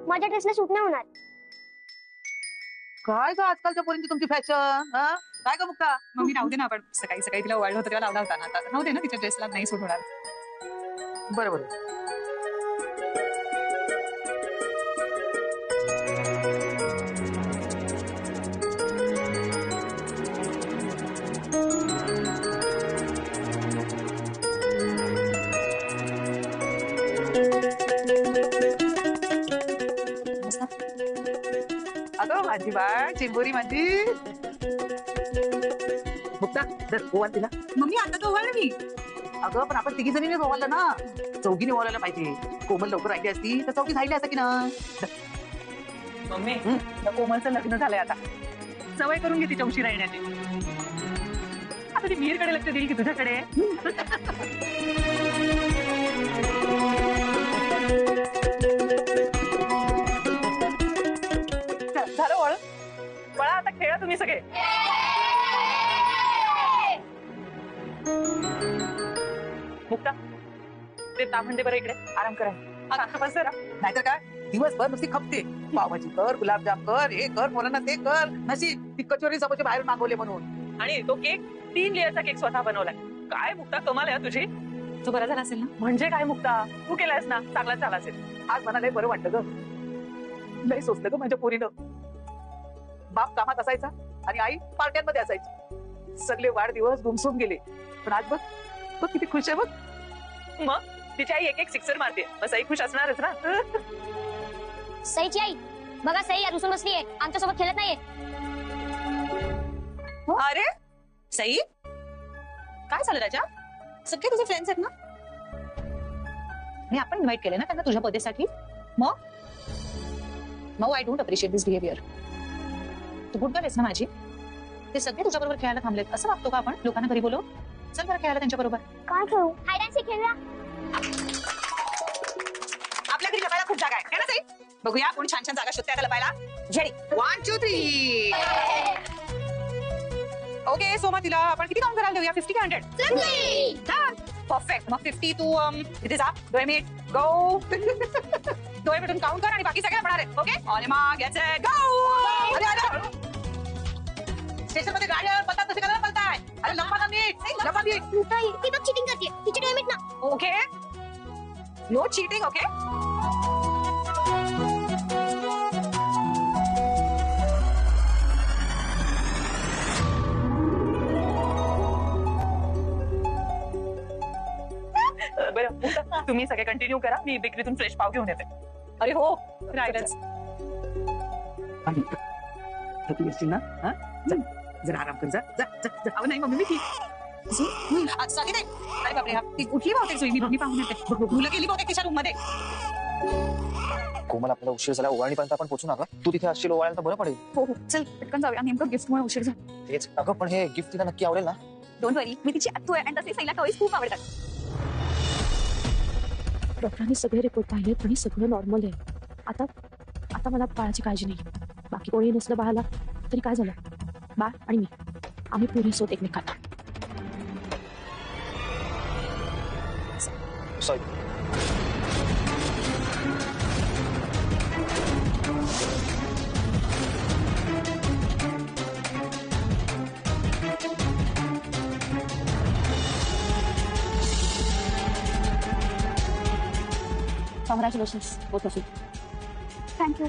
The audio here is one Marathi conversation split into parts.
माझ्या ड्रेसला सूट नाही होणार. काय ग आजकालच्या पोरींची तुमची फॅशन? काय ग मुक्ता? मम्मी राहू दे ना, आपण सकाळी सकाळी तिला ओवाळलं होतं तेव्हा लावला होता ना, आता राहू दे ना, तिच्या ड्रेसला नाही सूट होणार. बरोबर. अगं माझी बाळ चिंबोरी माझी मुक्ता जर ओवाळ तिला. मम्मी आता तर ओवाळलं मी. अगं पण आपण तिघी जणीने ओवाळलं ना, चौघीने ओवाळायला पाहिजे. कोमल लवकर राहिली असती तर चौघी राहिली असं की ना. मम्मी त्या कोमलचं लग्न झालंय आता, सवय करून घे तिच्या उशिरा येण्याची. आता ती मीरकडे लक्ष देईल की तुझ्याकडे? झालं वळ वळा, आता खेळा तुम्ही सगळे. मुक्ता ते म्हणते बरं इकडे आराम करा. बस जरा. नाहीतर काय दिवसभर नुसती खपते. पावभाजी कर, गुलाबजाम कर, हे कर, पोरांना ते कर. नशीब ती कचोरी समोरच्या बाहेर मागवले म्हणून. आणि तो केक 3 लेयरचा केक स्वतः बनवलाय. काय मुक्ता कमाल आहे तुझी. तो बरा झाला असेल ना? म्हणजे काय मुक्ता, तू केलायस ना, चांगला झाला असेल. आज मला लय बरं वाटतं ग. लय सोचलं ग माझ्या पोरीनं. बाप कामात असायचा आणि आई पार्ट्यांमध्ये असायची. सगळे वाढदिवस गुमसून गेले. पण आज बघ बघ किती खुश आहे बघ. मग तिची आई एक एक सिक्सर मारते, मग आई खुश असणारच ना. सईची आई बघा, सई रुसून बसलीये, आमच्यासोबत खेळत नाहीये. अरे सई, काय झालं राजा? सगळे तुझे फ्रेंड्स आहेत ना, आणि आपण इन्व्हाइट केले ना त्यांना तुझ्या बर्थडेसाठी. मग I don't appreciate this behaviour. तू गुड गर्ल आहेस ना माझी. ते सगळे तुझ्या बरोबर खेळायला थांबलेत, असं वागतो का आपण? लोकांना घरी बोलव, चल बरं खेळायला त्यांच्या बरोबर. काय खेळू? हाय डान्स खेळूया. आपल्या घरी लपायला खूप जागा आहे ना सई? बघूया कोण छान छान जागा शोधते आता लपायला. झेडी 1 2 3. ओके सो मग तिला आपण किती काउंट करायला देऊया? 50 की 100? परफेक्ट. मग 50 तू इथे जा, 2 मिनिट गो. 2 मिनिटून काउंट कर आणि बाकी सगळे म्हणणार आहेत. ओके आणि मग याचे गो. स्टेशन मध्ये गाड्या पळतात तसे करायला पळताय. अरे लंबा ना नीट, लंबा नीट. ती बघ चिटिंग करते, तिची डेमिट ना. Okay no cheating. ओके बरं तुम्ही सगळे कंटिन्यू करा, मी बेकरीतून फ्रेश पाव घेऊन येते. अरे हो राहिलंच. थकली असतील ना? जरा आराम कर. जा जा जा. अहो नाही मम्मी, मी ठीक. साधी नाही. अरे बापरे, ती उठली बहुतेक सोयी. मी पाहून येते. मुलं गेली बहुतेक तिच्या रूम मध्ये. कोमल आपल्याला उशीर झाला, ओवाळणीपर्यंत आपण पोहोचू नका. तू तिथे असशील ओवाळायला तर बरं पडेल. हो हो चल पटकन जाऊया, नेमकं गिफ्टमुळे उशीर झाला. तेच अगं, पण हे गिफ्ट तिला नक्की आवडेल ना? डोंट वरी, मी तिची आत्तू आहे आणि तसे सईला टॉईज खूप आवडतात. डॉक्टरांनी सगळे रिपोर्ट पाहिले आणि सगळं नॉर्मल आहे. आता आता मला बाळाची काळजी नाही. बाकी कोणी नसलं बाळाला तरी काय झालं, बाळ आणि मी आम्ही पुरेस होत एकमेकांना. Sorry. Congratulations both of you. Thank you.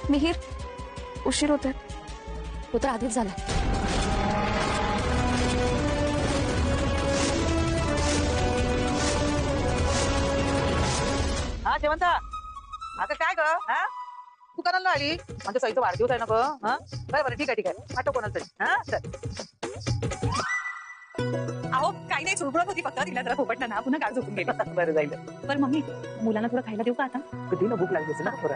Mihir, उशीर होतोय. तो तर आधीच झाला. हा शेवंता, आता काय ग? तू करायला आली? म्हणजे सईचा वाढदिवस आहे ना ग. बरं बरं ठीक आहे ठीक आहे. आठव कोणाला तरी. चल. अहो काही नाही, चुळबुळत होती फक्त, तिला जरा खोपटलं ना, पुन्हा गाड झोपून गेली. बरं जाईल. बरं मम्मी, मुलांना थोडं खायला देऊ का आता? कधी ना भूक लागली असेल ना थोडं.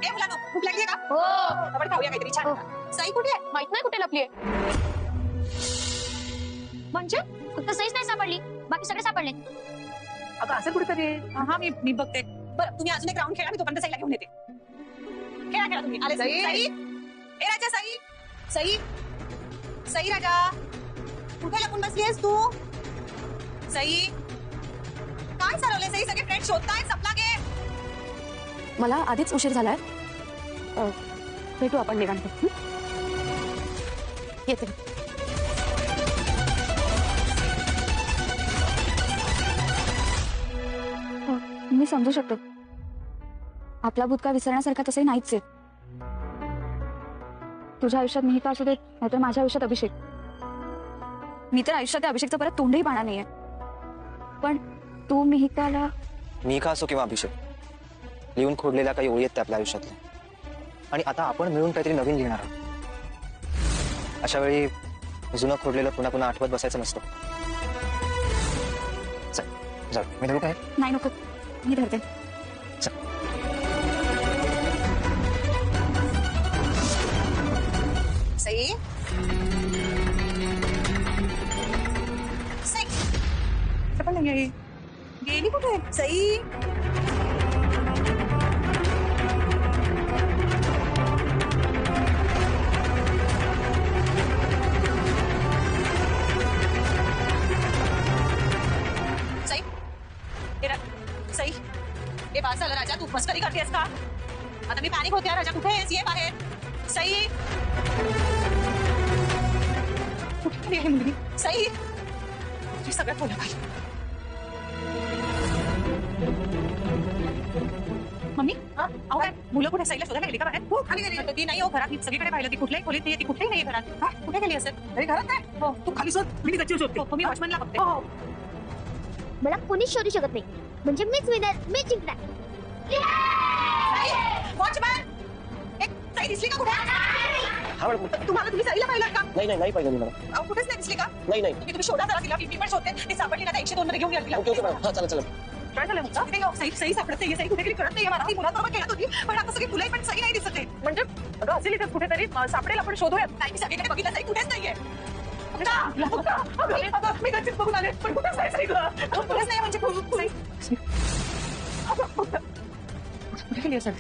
ए मुलांनो, भूक लागली का? हो. आपण खाऊया काहीतरी छान. सई कुठे आहे? माहित नाही कुठे लपलीये. म्हणजे फक्त सईच नाही सापडली, बाकी सगळे सापडले. अगं असं कुठेतरी. हा मी बघते. बरं तुम्ही अजून एक राऊंड खेळा, मी तोपर्यंत सईला घेऊन येते. खेळा खेळा तुम्ही. आले सई. सई ए राजा, सई सई सई राजा, कुठे लपून बसलीयस तू? सई काय चालवलंय? सई सगळे फ्रेंड्स शोधताय संपला गेम. मला आधीच उशीर झालाय. भेटू आपण निवांत. येते. मी समजू शकतो. आपला भूतकाळ विसरण्यासारखा तसंही नाहीच आहे. तुझ्या आयुष्यात मिहिका असू देत नाहीतर माझ्या आयुष्यात अभिषेक. मी तर आयुष्यात त्या अभिषेकचं परत तोंडही पाहणार नाहीये. पण तू मिहिकाला मिहिका असो किंवा अभिषेक, लिहून खोडलेल्या काही ओळी आहेत त्या आपल्या आयुष्यातल्या, आणि आता आपण मिळून काहीतरी नवीन लिहिणार आहोत. अशा वेळी जुनं खोडलेलं पुन्हा पुन्हा आठवत बसायचं नसतं. चल जाऊ. मी धरू काय? नाही नको, मी धरते. सई सई पण नाही आहे. गेली कुठे सई? सई सई हे बास झालं राजा. तू मस्करी करतेस का? आता मी पॅनिक होते. राजा कुठे आहेस? ये बाहेर. सई कुठे गेली आहे मुलगी? सई तुझी सगळ्यात बोला पाहिजे. मम्मी अहो काय मुलं कुठे? सईला शोधायला गेली का बाहेर? हो खाली गेली. ती नाही हो घरात. मी सगळीकडे पाहिलं. ती कुठल्याही खोलीत नाही. ती कुठेही नाही घरात. कुठे गेली असेल? अरे घरात नाही. हो तू खाली शोध. मी गच्चीवर शोधते. हो मी वॉचमनला बघते. हो मला कोणीच शोधू शकत नाही. म्हणजे मीच विनर, मीच जिंकणार. वॉचमन एक सई दिसली का कुठे? हा मॅडम. तुम्ही सईला पाहिलं का? नाही पाहिलं मी मला. अहो कुठेच नाही दिसली का? नाही. मी तुम्ही शोधा जरा तिला. मी पण शोधते. ती सापडली ना 102 मध्ये घेऊन गेली. Okay madam. हा चला. काय झालं मुक्ता? तिथे सई सई सापडत नाहीये. सई कुठे गेली कळत नाहीये मला. ती मुलाबरोबर खेळत होती पण आता सगळी मुलं पण सई नाही दिसत आहे. म्हणजे अगं असेल इथे कुठेतरी सापडेल, आपण शोधूयात. नाही मी सगळीकडे बघितलं. सई कुठेच नाहीये. अगं, मी गच्चीत बघून आले पण कुठेच नाही सगळं. कुठेच नाही म्हणजे सई कुठे गेली असेल?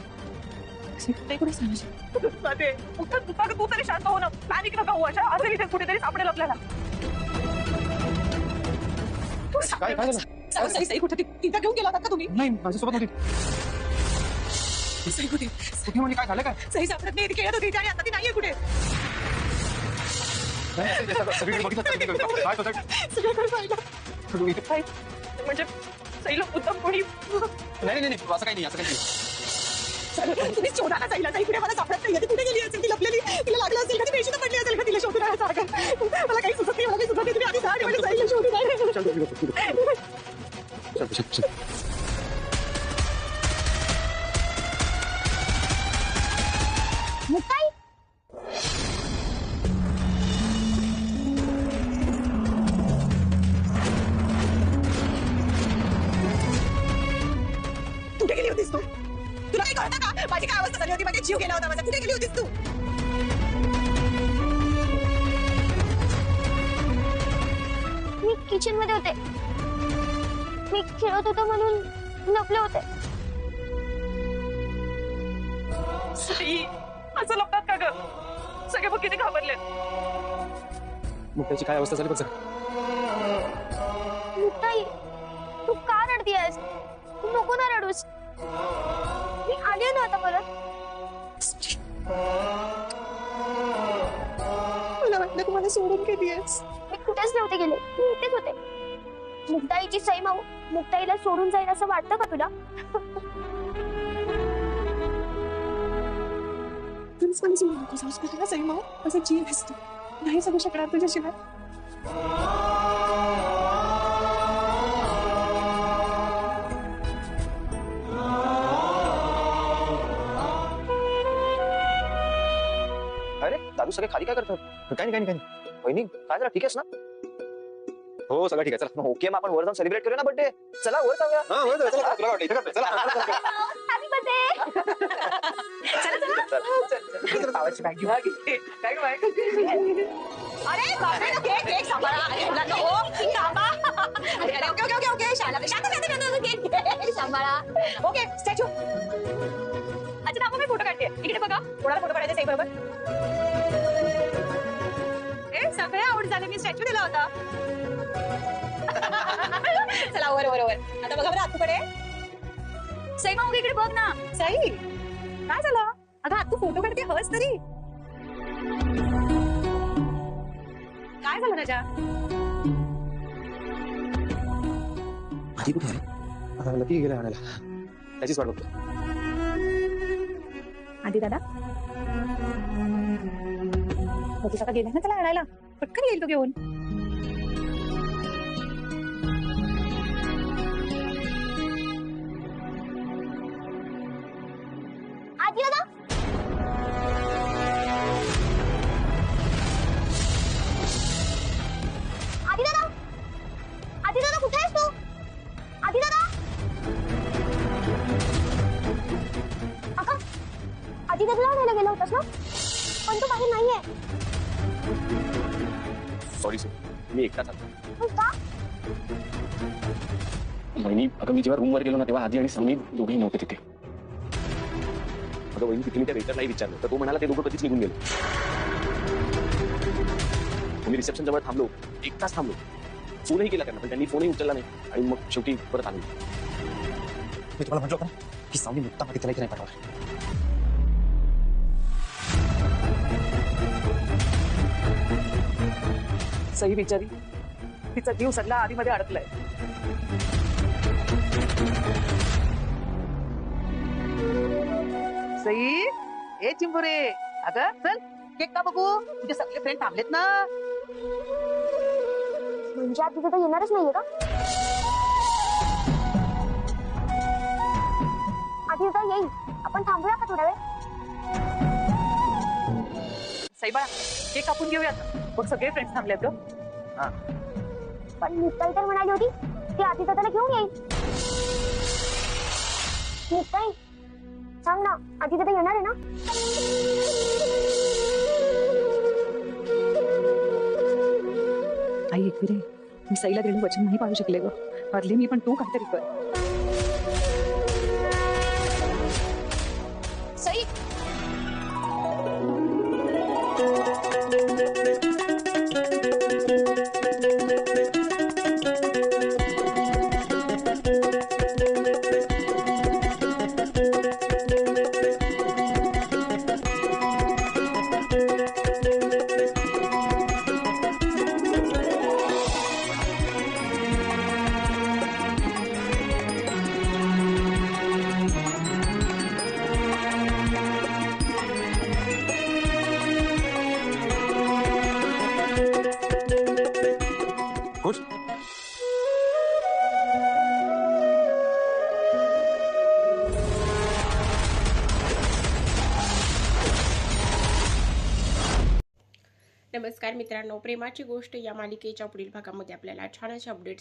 ते कुठेच नाही. तू तरी शांत हो ना. पॅनिक नका होऊ. अशा असेल इथे कुठेतरी सापडेल आपल्याला. काय झालं? सई सई कुठे? तिथं घेऊन गेला होता का तुम्ही? नाही माझ्यासोबत होती. सई कुठे? कुठे म्हणजे काय झालं काय? सई सापडत नाही. ती खेळत होती आणि आता ती नाहीये कुठे. सगळीकडे बघितलं. काय होतं? सगळीकडे पाहिलं. म्हणजे सईला उत्तम कोणी नाही असं काही नाही. तुम्ही शोधा ना सईला. सई कुठे? मला सापडत नाही. ती कुठे गेली असेल? ती लपलेली. तिला लागलं असेल का? ती पेशी पडली असेल का? तिला शोधून राहायचं. मला काही सुचत नाही. मला काही सुचत नाही. तुम्ही आधी जा. म्हणजे सईला शोधून मुक्ताई कुठे गेली होतीस तू? तुला काही कळतं का? माझी काय अवस्था झाली होती? माझा जीव गेला होता माझा. कुठे गेली होतीस तू? मी किचन मध्ये होते. मी खेळत होतो म्हणून लपले होते. सई असं लपतात का ग? सगळे बघ किती घाबरले. मग त्याची काय अवस्था झाली बघ. मुक्ताई तू का रडतीयस? तू नको ना रडूस. मी आले ना आता परत. मला वाटलं तू मला सोडून गेलीस. मी कुठेच नव्हते गेले. मी इथेच होते. मुक्ताईची सई माऊ मुक्ताईला सोडून जाईल असं वाटतं का तुला? तुला सई माऊ असं जीव असतो. नाही जगू शकणार तुझ्याशिवाय. अरे दादू सगळे खाली काय करतात? काय नाही. वहिनी काय झालं? ठीक आहेस ना? हो सगळं ठीक आहे. चला ओके. मग आपण वर जाऊन सेलिब्रेट करूया ना बर्थडे. चला वर जाऊया. चला तुला वाटलं इथे करतोय. चला हॅपी बर्थडे. भावाची बॅग घेऊन आली. काय गं बाई? अरे बापरे केक केक सांभाळा. अरे मुलांना ओ थांबा. अरे अरे ओके ओके शांत सांभाळा. Okay statue. अच्छा थांबा मी फोटो काढते. इकडे बघा. कोणाला फोटो काढायचा सई बरोबर? ए सगळे आवड झाले. मी स्टॅच्यू दिला होता. चला वर आता बघा बरं आतूकडे. सईमा मग इकडे बघ ना. सई काय झालं? अगं आज तू फोटो काढते हस तरी. काय झालं राजा? आधी कुठे आहे? लकी गेला आणायला, त्याचीच वाट बघतो. आधी दादा बघू आता गेला ना त्याला आणायला, पटकन येईल तो घेऊन. आजी दादा आजी दादा आजी दादा कुठे आहेस तू? आजी दादा अगं आजी दादाला आणायला गेला होतास ना, पण तू बाहेर नाहीये. सॉरी सर, मी एकटाच आलो. पण का? वहिनी, अगं मी जेव्हा रूमवर गेलो ना तेव्हा आधी आणि समी दोघेही नव्हते तिथे. अगं वहिनी, तिथे मी त्या वेटरलाही विचारलं तर तो म्हणाला ते दोघं कधीच निघून गेले. मी रिसेप्शन जवळ थांबलो, एक तास थांबलो, फोनही केला त्यांना पण त्यांनी फोनही उचलला नाही आणि मग शेवटी परत आलो. मी तुम्हाला म्हटलं होतं ना की सावली मुक्तामध्ये त्याला इथे नाही पाठवणार. सई बिचारी, तिचा जीव सगळा आधीमध्ये अडकलाय. सई ए चिंबुरे, अगं चल केक का बघू, तुझे सगळे फ्रेंड थांबलेत ना. म्हणजे आजी दादा येणारच नाहीये का? आजी दादा येईल, आपण थांबूया का थोडा वेळ? सई बाळा, केक कापून घेऊयात, बघ सगळे फ्रेंड्स थांबलेत ग. पण मुक्ताई तर म्हणाली होती ती आजी दादाला घेऊन येईल. मुक्ताई सांग ना, आजी दादा येणार आहे ना? आई एकविरे, मी सईला दिलेलं वचन नाही पाळू शकले ग. बदले मी, पण तू काहीतरी कर. सई खुश? नमस्कार मित्रांनो, प्रेमाची गोष्ट या मालिकेच्या पुढील भागामध्ये आपल्याला छान असे अपडेट्स